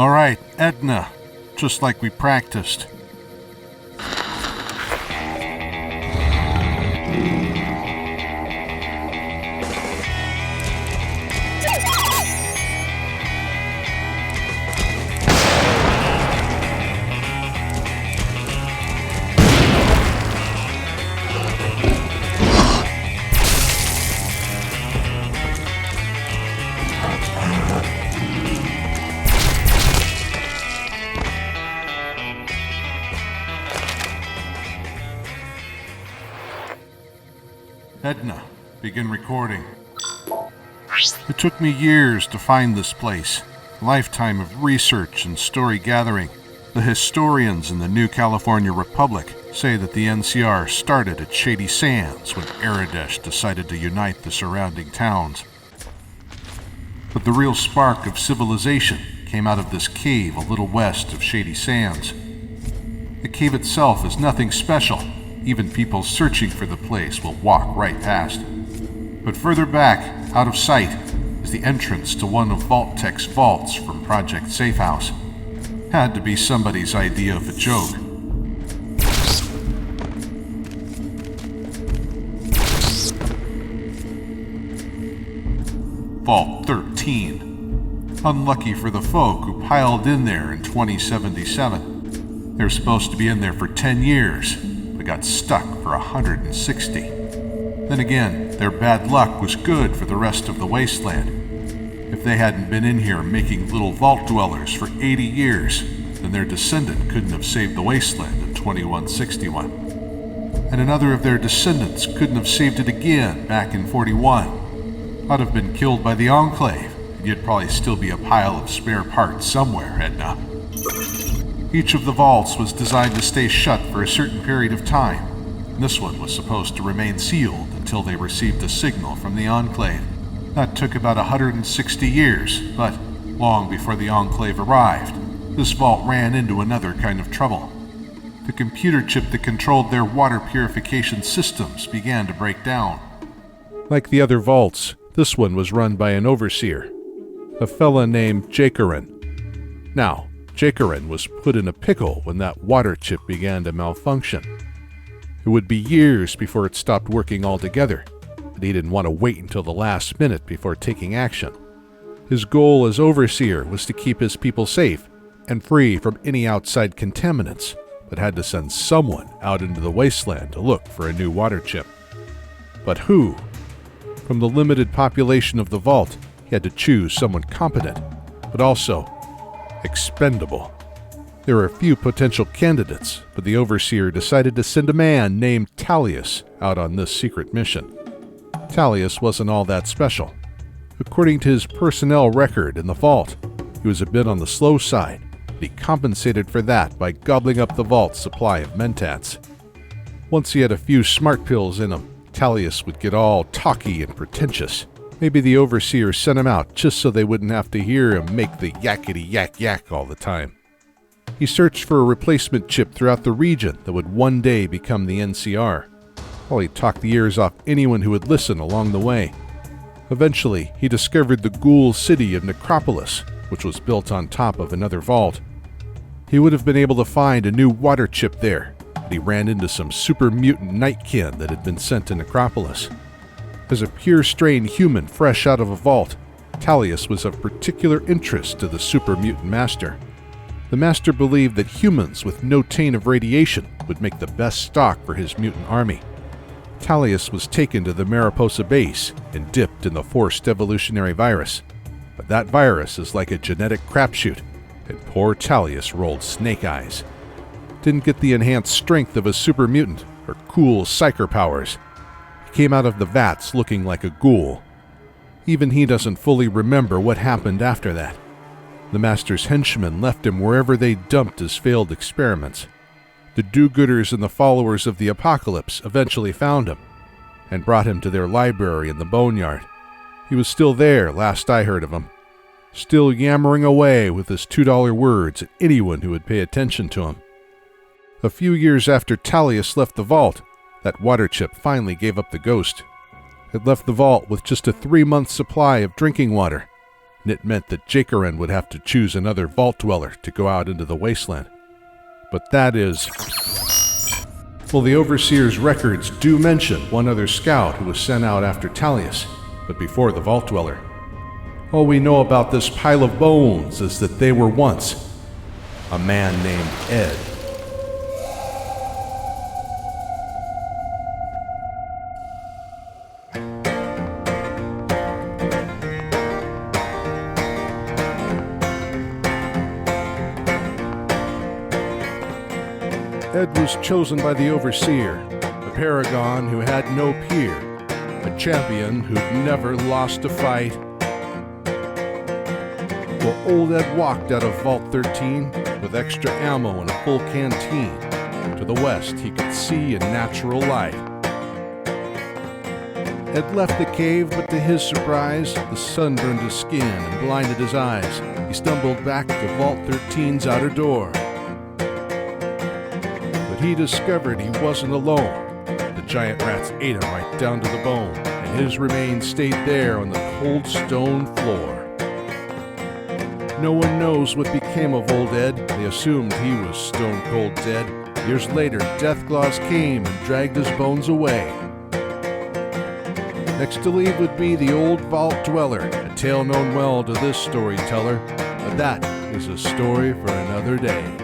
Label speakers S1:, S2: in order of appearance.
S1: All right, Edna, just like we practiced. Edna, begin recording. It took me years to find this place, a lifetime of research and story gathering. The historians in the New California Republic say that the NCR started at Shady Sands when Aradesh decided to unite the surrounding towns. But the real spark of civilization came out of this cave a little west of Shady Sands. The cave itself is nothing special. Even people searching for the place will walk right past. But further back, out of sight, is the entrance to one of Vault-Tec's vaults from Project Safehouse. Had to be somebody's idea of a joke. Vault 13. Unlucky for the folk who piled in there in 2077. They were supposed to be in there for 10 years, but got stuck for 160. Then again, their bad luck was good for the rest of the wasteland. If they hadn't been in here making little vault dwellers for 80 years, then their descendant couldn't have saved the wasteland in 2161. And another of their descendants couldn't have saved it again back in 41. I'd have been killed by the Enclave, and you'd probably still be a pile of spare parts somewhere, Edna. Each of the vaults was designed to stay shut for a certain period of time, and this one was supposed to remain sealed until they received a signal from the Enclave. That took about 160 years, but long before the Enclave arrived, this vault ran into another kind of trouble. The computer chip that controlled their water purification systems began to break down. Like the other vaults, this one was run by an overseer, a fella named Jakaran. Now, Jakaran was put in a pickle when that water chip began to malfunction. It would be years before it stopped working altogether, but he didn't want to wait until the last minute before taking action. His goal as overseer was to keep his people safe and free from any outside contaminants, but had to send someone out into the wasteland to look for a new water chip. But who? From the limited population of the vault, he had to choose someone competent, but also expendable. There were a few potential candidates, but the overseer decided to send a man named Tallius out on this secret mission. Tallius wasn't all that special. According to his personnel record in the vault, he was a bit on the slow side, but he compensated for that by gobbling up the vault's supply of mentats. Once he had a few smart pills in him, Tallius would get all talky and pretentious. Maybe the overseer sent him out just so they wouldn't have to hear him make the yakety-yak-yak all the time. He searched for a replacement chip throughout the region that would one day become the NCR, while he talked the ears off anyone who would listen along the way. Eventually, he discovered the ghoul city of Necropolis, which was built on top of another vault. He would have been able to find a new water chip there, but he ran into some super mutant nightkin that had been sent to Necropolis. As a pure strain human fresh out of a vault, Tallius was of particular interest to the super mutant master. The master believed that humans with no taint of radiation would make the best stock for his mutant army. Tallius was taken to the Mariposa base and dipped in the forced evolutionary virus. But that virus is like a genetic crapshoot, and poor Tallius rolled snake eyes. Didn't get the enhanced strength of a super mutant or cool psyker powers. Came out of the vats looking like a ghoul. Even he doesn't fully remember what happened after that. The master's henchmen left him wherever they dumped his failed experiments. The do-gooders and the followers of the apocalypse eventually found him and brought him to their library in the boneyard. He was still there last I heard of him, still yammering away with his $2 words at anyone who would pay attention to him. A few years after Tallius left the vault, that water chip finally gave up the ghost. It left the vault with just a 3-month supply of drinking water. and it meant that Jakerin would have to choose another vault dweller to go out into the wasteland. But that is... Well, the Overseer's records do mention one other scout who was sent out after Tallius, but before the vault dweller. All we know about this pile of bones is that they were once a man named Ed. Ed was chosen by the Overseer, a paragon who had no peer, a champion who'd never lost a fight. Well, old Ed walked out of Vault 13 with extra ammo and a full canteen. To the west, he could see a natural light. Ed left the cave, but to his surprise, the sun burned his skin and blinded his eyes. He stumbled back to Vault 13's outer door. He discovered he wasn't alone. The giant rats ate him right down to the bone, and his remains stayed there on the cold stone floor. No one knows what became of old Ed. They assumed he was stone cold dead. Years later, Deathclaws came and dragged his bones away. Next to leave would be the old vault dweller, a tale known well to this storyteller, but that is a story for another day.